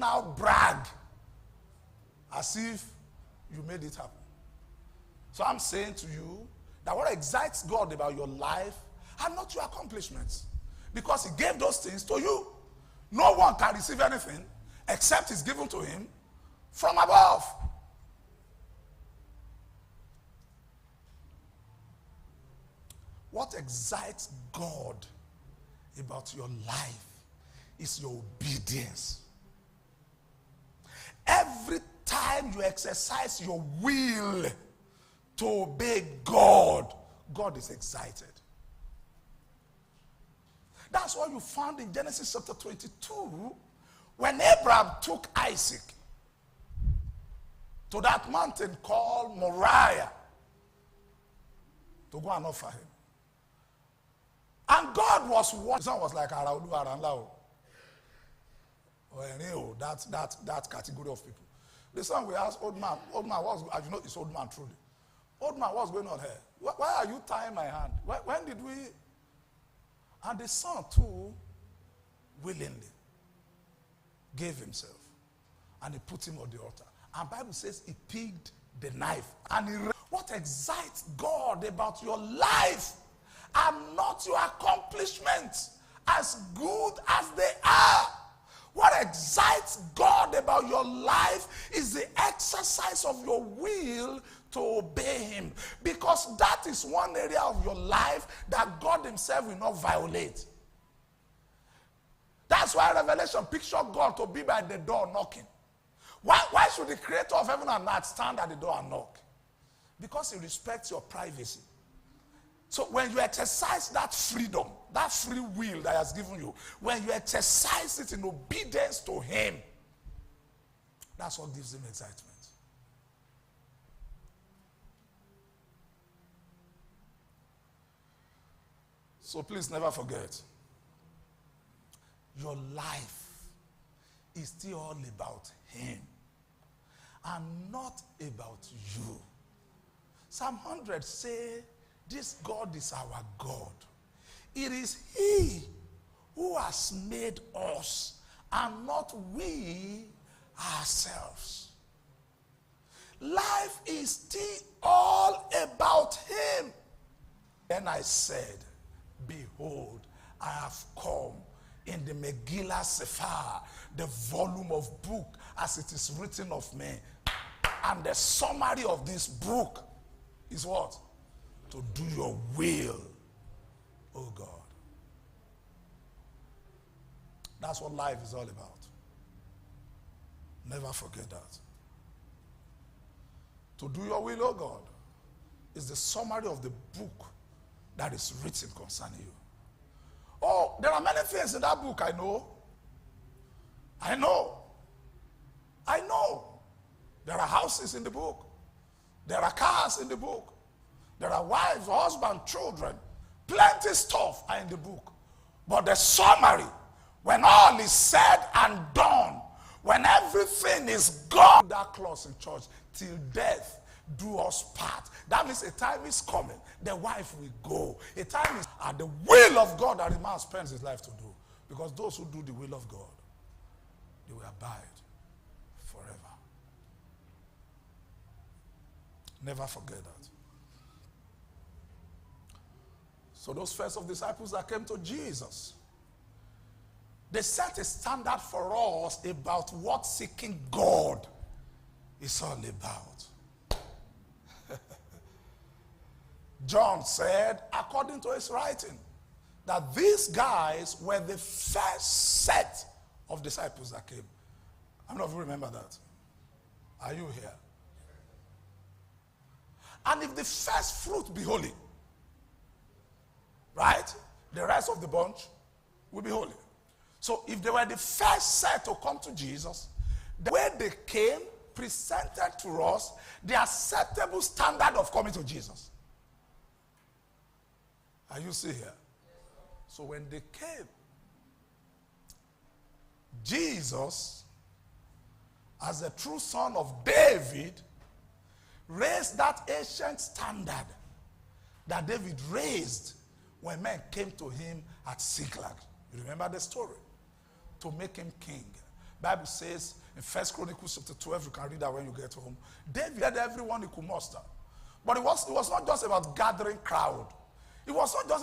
now brag as if you made it happen. So I'm saying to you that what excites God about your life are not your accomplishments, because he gave those things to you. No one can receive anything except it's given to him from above. What excites God about your life is your obedience. Every time you exercise your will to obey God, God is excited. That's what you found in Genesis chapter 22, when Abraham took Isaac to that mountain called Moriah to go and offer him. And God was watching. The son was like Araudu Aranlao. That category of people. The son will ask, old man, what's, as you know, it's old man truly. Old man, what's going on here? Why are you tying my hand? When did we? And the son too, willingly, gave himself. And he put him on the altar. And the Bible says he picked the knife. And what excites God about your life are not your accomplishments, as good as they are. What excites God about your life is the exercise of your will to obey him. Because that is one area of your life that God himself will not violate. That's why Revelation pictures God to be by the door knocking. Why should the creator of heaven and earth stand at the door and knock? Because he respects your privacy. So when you exercise that freedom, that free will that he has given you, when you exercise it in obedience to him, that's what gives him excitement. So please never forget, your life is still all about him and not about you. Psalm 100 say, this God is our God. It is he who has made us and not we ourselves. Life is still all about him. Then I said, behold, I have come in the Megillah Sefer, the volume of book as it is written of me. And the summary of this book is what? To do your will, oh God. That's what life is all about. Never forget that. To do your will, oh God, is the summary of the book that is written concerning you. Oh, there are many things in that book I know. I know. There are houses in the book. There are cars in the book. There are wives, husbands, children. Plenty stuff are in the book. But the summary, when all is said and done, when everything is gone, that clause in church, till death do us part. That means a time is coming. The wife will go. A time is at the will of God that the man spends his life to do. Because those who do the will of God, they will abide forever. Never forget that. So those first of disciples that came to Jesus, they set a standard for us about what seeking God is all about. John said, according to his writing, that these guys were the first set of disciples that came. How many of you remember that? Are you here? And if the first fruit be holy, right, the rest of the bunch will be holy. So if they were the first set to come to Jesus, the way they came presented to us the acceptable standard of coming to Jesus. Are you still here? So when they came, Jesus, as the true son of David, raised that ancient standard that David raised when men came to him at Eccl. You remember the story? To make him king. Bible says in 1 Chronicles chapter 12, you can read that when you get home. David had everyone he could muster. But it was not just about gathering crowd. It was not just